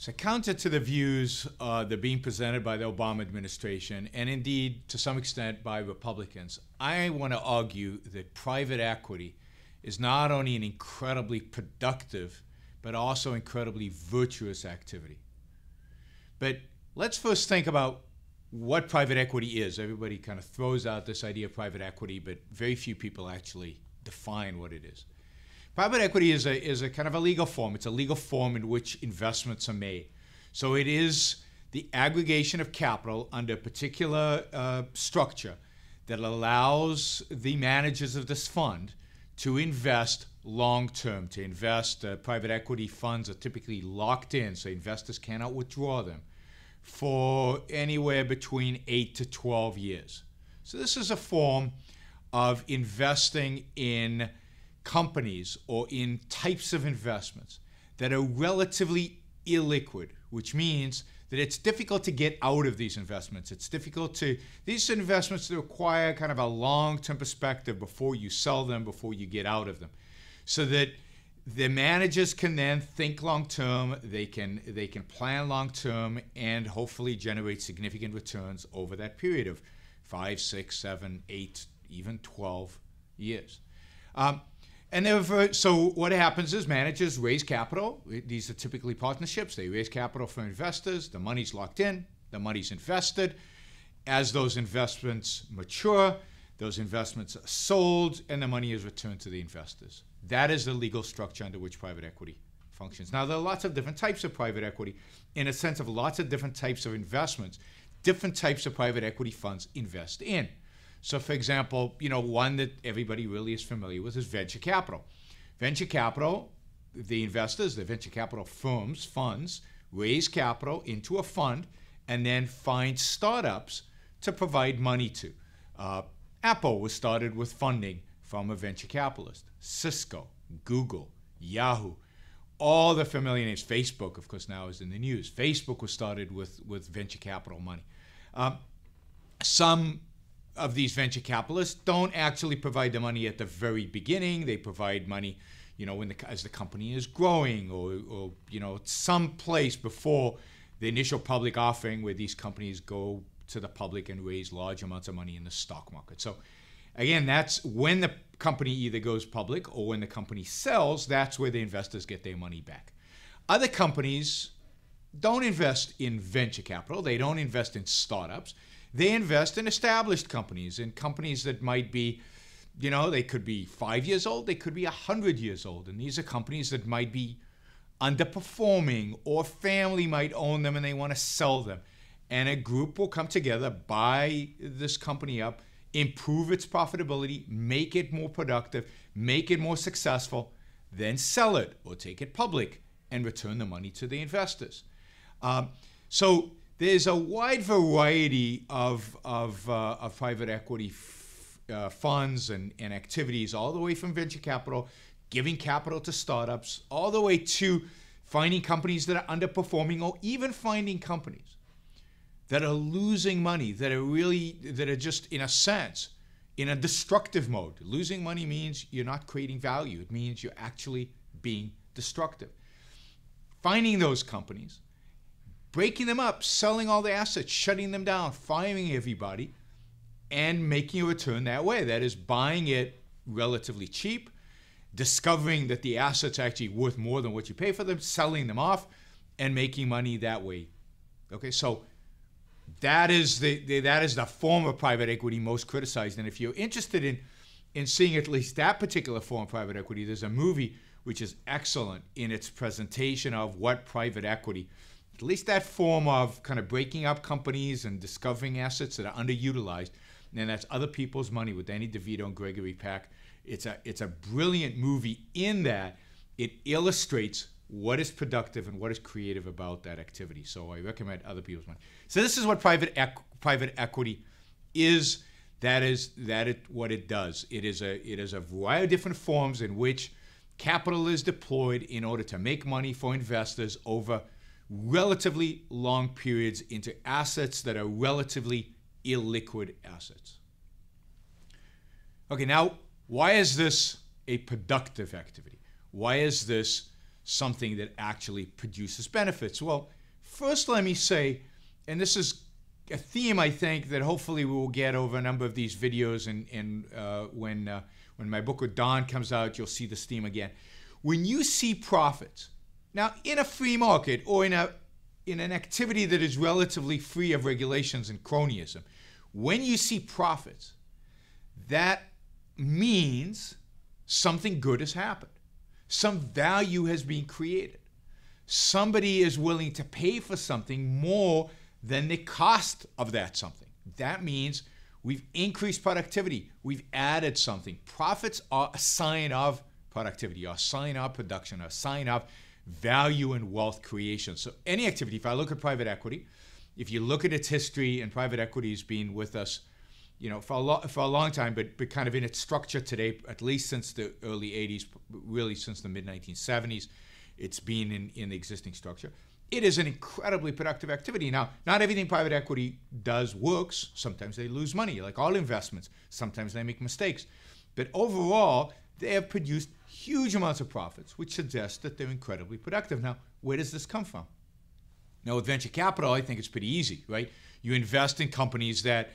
So counter to the views that are being presented by the Obama administration, and indeed to some extent by Republicans, I want to argue that private equity is not only an incredibly productive, but also incredibly virtuous activity. But let's first think about what private equity is. Everybody kind of throws out this idea of private equity, but very few people actually define what it is. Private equity is a kind of a legal form. It's a legal form in which investments are made. So it is the aggregation of capital under a particular structure that allows the managers of this fund to invest long-term, to invest. Private equity funds are typically locked in, so investors cannot withdraw them for anywhere between 8 to 12 years. So this is a form of investing in companies or in types of investments that are relatively illiquid, which means that it's difficult to get out of these investments. It's difficult to, these investments that require kind of a long-term perspective before you sell them, before you get out of them. So that the managers can then think long-term, they can plan long-term and hopefully generate significant returns over that period of 5, 6, 7, 8, even 12 years. So what happens is managers raise capital. These are typically partnerships. They raise capital from investors. The money's locked in. The money's invested. As those investments mature, those investments are sold, and the money is returned to the investors. That is the legal structure under which private equity functions. Now, there are lots of different types of private equity in a sense of lots of different types of investments. Different types of private equity funds invest in. So, for example, one that everybody really is familiar with is venture capital. Venture capital, the investors, the venture capital firms, funds, raise capital into a fund and then find startups to provide money to. Apple was started with funding from a venture capitalist. Cisco, Google, Yahoo, all the familiar names. Facebook, of course, now is in the news. Facebook was started with venture capital money. Some of these venture capitalists don't actually provide the money at the very beginning. They provide money, as the company is growing, or some place before the initial public offering, where these companies go to the public and raise large amounts of money in the stock market. So, again, that's when the company either goes public or when the company sells. That's where the investors get their money back. Other companies don't invest in venture capital. They don't invest in startups. They invest in established companies, in companies that might be, they could be 5 years old, they could be 100 years old. And these are companies that might be underperforming, or family might own them and they want to sell them. And a group will come together, buy this company up, improve its profitability, make it more productive, make it more successful, then sell it or take it public and return the money to the investors. So there's a wide variety of private equity funds and activities, all the way from venture capital, giving capital to startups, all the way to finding companies that are underperforming, or even finding companies that are losing money, that are just, in a sense, in a destructive mode. Losing money means you're not creating value. It means you're actually being destructive. Finding those companies, breaking them up, selling all the assets, shutting them down, firing everybody, and making a return that way. That is, buying it relatively cheap, discovering that the assets are actually worth more than what you pay for them, selling them off, and making money that way. Okay, so that is the form of private equity most criticized. And if you're interested in seeing at least that particular form of private equity, there's a movie which is excellent in its presentation of what private equity, at least that form of kind of breaking up companies and discovering assets that are underutilized, and that's Other People's Money with Danny DeVito and Gregory Peck. It's a brilliant movie in that it illustrates what is productive and what is creative about that activity. So I recommend Other People's Money. So this is what private equity is. That is what it does. It is a variety of different forms in which capital is deployed in order to make money for investors over relatively long periods into assets that are relatively illiquid assets. Okay, now, why is this a productive activity? Why is this something that actually produces benefits? Well, first let me say, and this is a theme I think that hopefully we will get over a number of these videos, and when my book with Don comes out, you'll see this theme again. When you see profits, now in a free market or in an activity that is relatively free of regulations and cronyism, when you see profits, that means something good has happened. Some value has been created. Somebody is willing to pay for something more than the cost of that something. That means we've increased productivity. We've added something. Profits are a sign of productivity, are a sign of production, are a sign of value and wealth creation. So any activity, if I look at private equity, if you look at its history, and private equity has been with us, for a long time, but kind of in its structure today, at least since the early 80s, really since the mid-1970s, it's been in the existing structure. It is an incredibly productive activity. Now, not everything private equity does works. Sometimes they lose money, like all investments. Sometimes they make mistakes. But overall, they have produced huge amounts of profits, which suggests that they're incredibly productive. Now, where does this come from? Now, with venture capital, I think it's pretty easy, right? You invest in companies that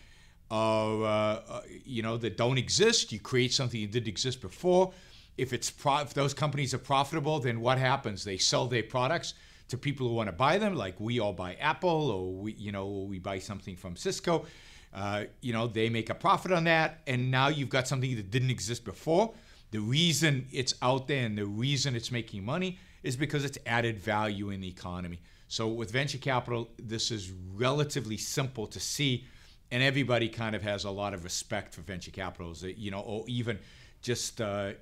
that don't exist. You create something that didn't exist before. If those companies are profitable, then what happens? They sell their products to people who want to buy them, like we all buy Apple, or we buy something from Cisco. They make a profit on that, and now you've got something that didn't exist before. The reason it's out there and the reason it's making money is because it's added value in the economy. So with venture capital, this is relatively simple to see, and everybody kind of has a lot of respect for venture capitals, or even just any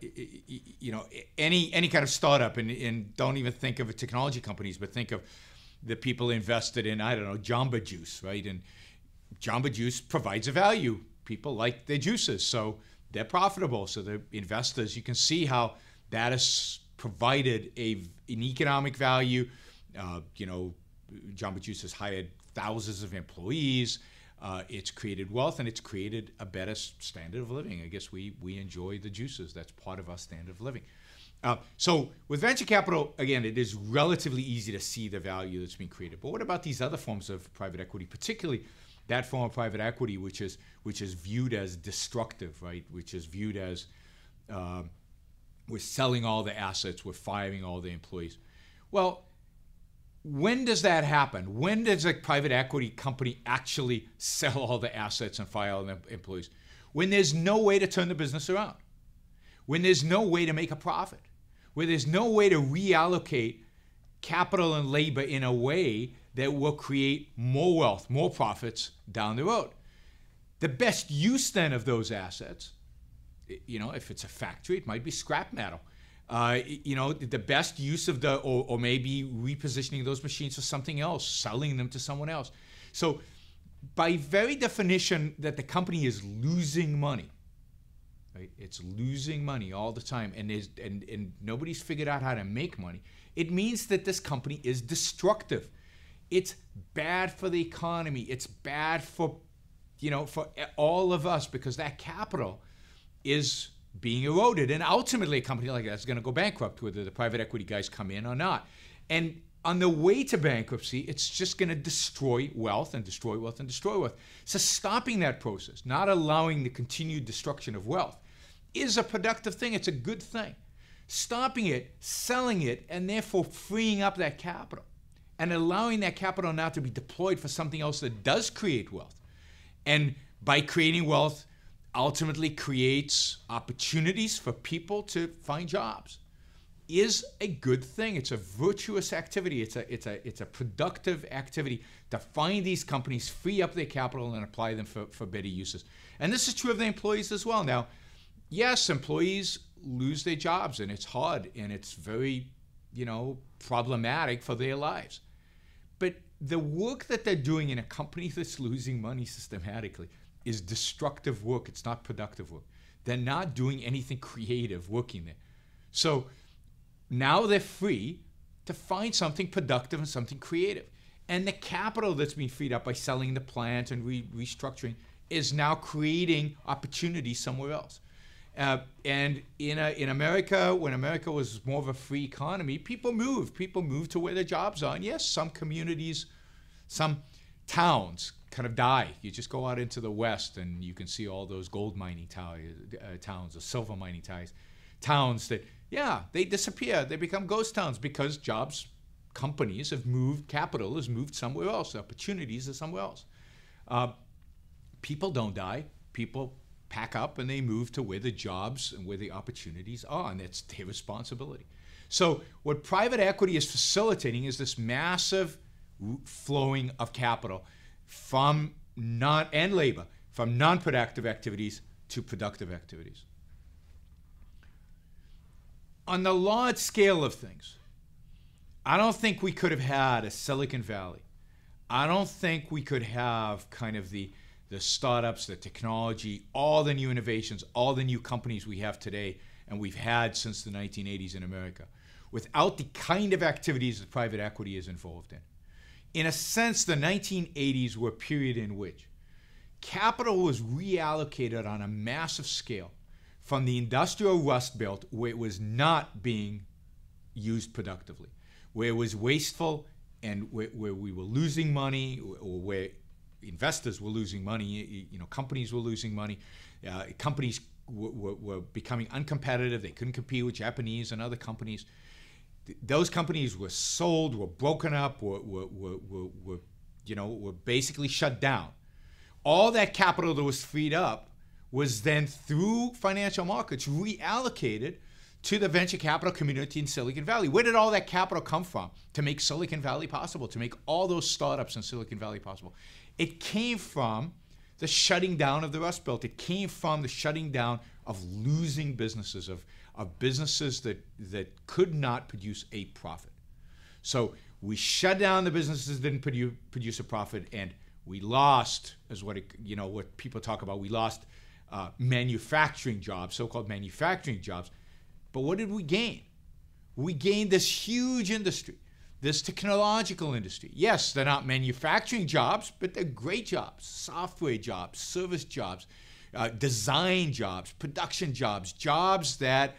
kind of startup, and don't even think of technology companies, but think of the people invested in, I don't know, Jamba Juice, right? And Jamba Juice provides a value. People like their juices, so they're profitable. So the investors, you can see how that has provided an economic value. Jamba Juice has hired thousands of employees. It's created wealth, and it's created a better standard of living. I guess we enjoy the juices. That's part of our standard of living. So with venture capital, again, it is relatively easy to see the value that's been created. But what about these other forms of private equity, particularly that form of private equity which is viewed as destructive, right? Which is viewed as we're selling all the assets, we're firing all the employees. Well, when does that happen? When does a private equity company actually sell all the assets and fire all the employees? When there's no way to turn the business around. When there's no way to make a profit. Where there's no way to reallocate capital and labor in a way that will create more wealth, more profits down the road. The best use then of those assets, if it's a factory, it might be scrap metal. The best use of or maybe repositioning those machines for something else, selling them to someone else. So by very definition that the company is losing money, right? It's losing money all the time, and nobody's figured out how to make money. It means that this company is destructive. It's bad for the economy. It's bad for all of us, because that capital is being eroded, and ultimately a company like that is going to go bankrupt, whether the private equity guys come in or not. And on the way to bankruptcy, it's just going to destroy wealth and destroy wealth and destroy wealth. So stopping that process, not allowing the continued destruction of wealth, is a productive thing. It's a good thing. Stopping it, selling it, and therefore freeing up that capital and allowing that capital now to be deployed for something else that does create wealth. And by creating wealth, ultimately creates opportunities for people to find jobs, is a good thing. It's a virtuous activity. It's a productive activity to find these companies, free up their capital, and apply them for better uses. And this is true of the employees as well. Now, yes, employees lose their jobs, and it's hard, and it's very, problematic for their lives. But the work that they're doing in a company that's losing money systematically is destructive work. It's not productive work. They're not doing anything creative working there. So now they're free to find something productive and something creative. And the capital that's being freed up by selling the plant and restructuring is now creating opportunities somewhere else. And in America, when America was more of a free economy, people moved. People moved to where their jobs are. And yes, some communities, some towns kind of die. You just go out into the West and you can see all those gold mining towns or silver mining towns that, yeah, they disappear. They become ghost towns because companies have moved, capital has moved somewhere else. Opportunities are somewhere else. People don't die. People pack up and they move to where the jobs and where the opportunities are, and that's their responsibility. So what private equity is facilitating is this massive flowing of capital and labor from non-productive activities to productive activities. On the large scale of things, I don't think we could have had a Silicon Valley. I don't think we could have kind of the startups, the technology, all the new innovations, all the new companies we have today and we've had since the 1980s in America without the kind of activities that private equity is involved in. In a sense, the 1980s were a period in which capital was reallocated on a massive scale from the industrial Rust Belt, where it was not being used productively, where it was wasteful and where we were losing money, or where investors were losing money, companies were losing money, companies were becoming uncompetitive. They couldn't compete with Japanese and other companies. Those companies were sold, were broken up, were basically shut down. All that capital that was freed up was then, through financial markets, reallocated to the venture capital community in Silicon Valley. Where did all that capital come from to make Silicon Valley possible, to make all those startups in Silicon Valley possible? It came from the shutting down of the Rust Belt. It came from the shutting down of losing businesses, of businesses that could not produce a profit. So we shut down the businesses that didn't produce a profit, and we lost, as what people talk about, we lost manufacturing jobs, so-called manufacturing jobs. But what did we gain? We gained this huge industry, this technological industry. Yes, they're not manufacturing jobs, but they're great jobs, software jobs, service jobs, design jobs, production jobs, jobs that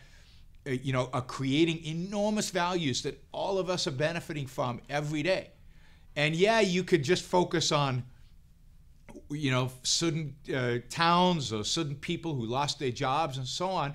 are creating enormous values that all of us are benefiting from every day. And yeah, you could just focus on certain towns or certain people who lost their jobs and so on,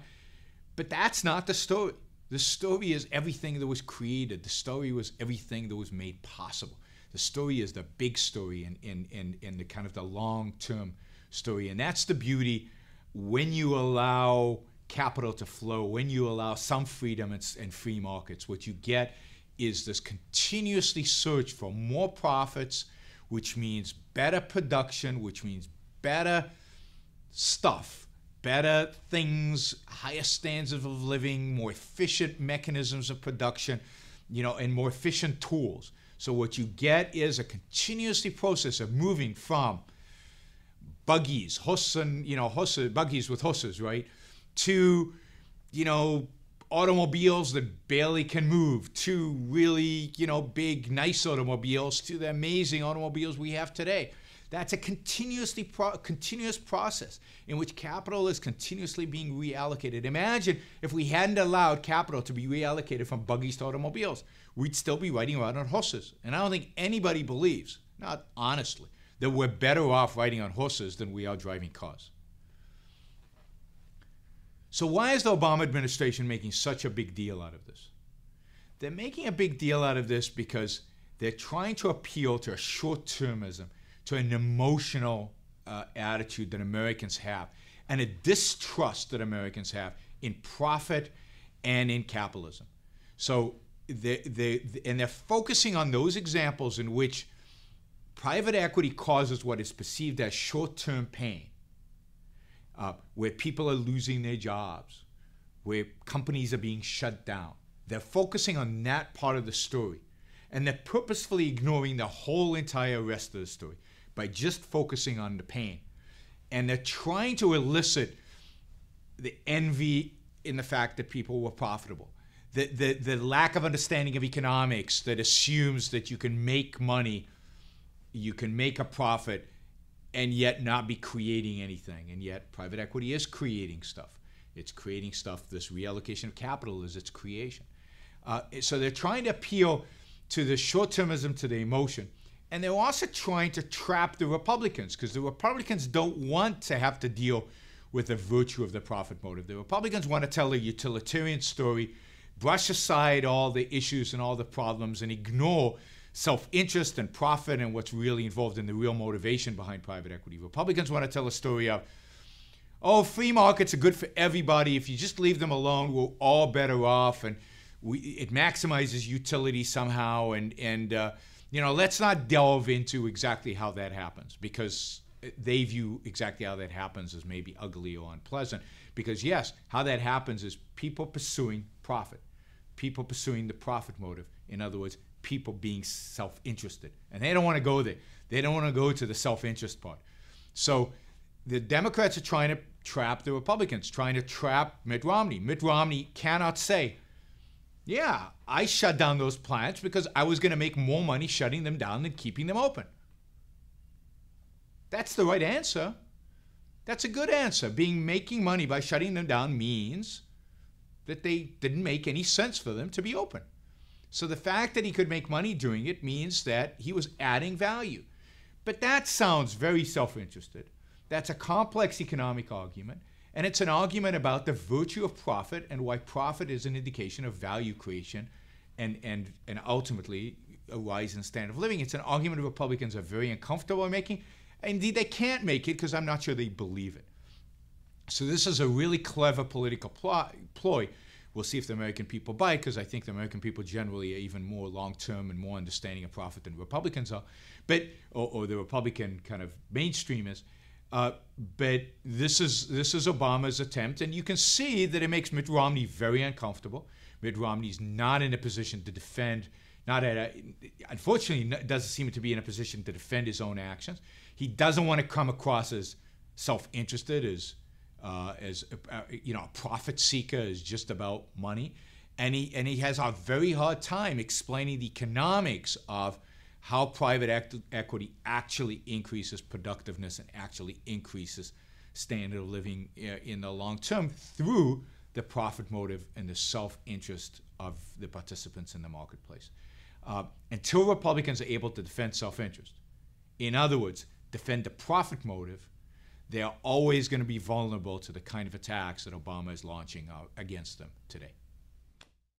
but that's not the story. The story is everything that was created. The story was everything that was made possible. The story is the big story and the kind of the long-term story. And that's the beauty when you allow capital to flow, when you allow some freedom and free markets. What you get is this continuously search for more profits, which means better production, which means better stuff, better things, higher standards of living, more efficient mechanisms of production, and more efficient tools. So what you get is a continuously process of moving from buggies, buggies with horses, right, to, automobiles that barely can move, to really, big, nice automobiles, to the amazing automobiles we have today. That's a continuous process in which capital is continuously being reallocated. Imagine if we hadn't allowed capital to be reallocated from buggies to automobiles. We'd still be riding around on horses. And I don't think anybody believes, not honestly, that we're better off riding on horses than we are driving cars. So why is the Obama administration making such a big deal out of this? They're making a big deal out of this because they're trying to appeal to a short-termism, to an emotional attitude that Americans have, and a distrust that Americans have in profit and in capitalism. So they're focusing on those examples in which private equity causes what is perceived as short-term pain, where people are losing their jobs, where companies are being shut down. They're focusing on that part of the story, and they're purposefully ignoring the whole entire rest of the story by just focusing on the pain. And they're trying to elicit the envy in the fact that people were profitable, the lack of understanding of economics that assumes that you can make money, you can make a profit, and yet not be creating anything. And yet private equity is creating stuff. It's creating stuff. This reallocation of capital is its creation. So they're trying to appeal to the short-termism, to the emotion. And they're also trying to trap the Republicans, because the Republicans don't want to have to deal with the virtue of the profit motive. The Republicans want to tell a utilitarian story, brush aside all the issues and all the problems, and ignore self-interest and profit and what's really involved in the real motivation behind private equity. Republicans want to tell a story of, oh, free markets are good for everybody. If you just leave them alone, we're all better off, and it maximizes utility somehow. And let's not delve into exactly how that happens, because they view exactly how that happens as maybe ugly or unpleasant. Because yes, how that happens is people pursuing profit, people pursuing the profit motive. In other words, people being self-interested, and they don't want to go there. They don't want to go to the self-interest part. So the Democrats are trying to trap the Republicans, trying to trap Mitt Romney. Mitt Romney cannot say, yeah, I shut down those plants because I was going to make more money shutting them down than keeping them open. That's the right answer. That's a good answer. Making money by shutting them down means that they didn't make any sense for them to be open. So the fact that he could make money doing it means that he was adding value. But that sounds very self-interested. That's a complex economic argument, and it's an argument about the virtue of profit and why profit is an indication of value creation and ultimately a rise in standard of living. It's an argument Republicans are very uncomfortable making. Indeed, they can't make it because I'm not sure they believe it. So this is a really clever political ploy. We'll see if the American people buy it, because I think the American people generally are even more long-term and more understanding of profit than Republicans are, or the Republican kind of mainstream is. But this is Obama's attempt, and you can see that it makes Mitt Romney very uncomfortable. Mitt Romney's not in a position to defend, unfortunately, doesn't seem to be in a position to defend his own actions. He doesn't want to come across as self-interested, as a profit seeker, is just about money, and he has a very hard time explaining the economics of how private equity actually increases productiveness and actually increases standard of living in the long term through the profit motive and the self-interest of the participants in the marketplace. Until Republicans are able to defend self-interest, in other words, defend the profit motive, they are always going to be vulnerable to the kind of attacks that Obama is launching out against them today.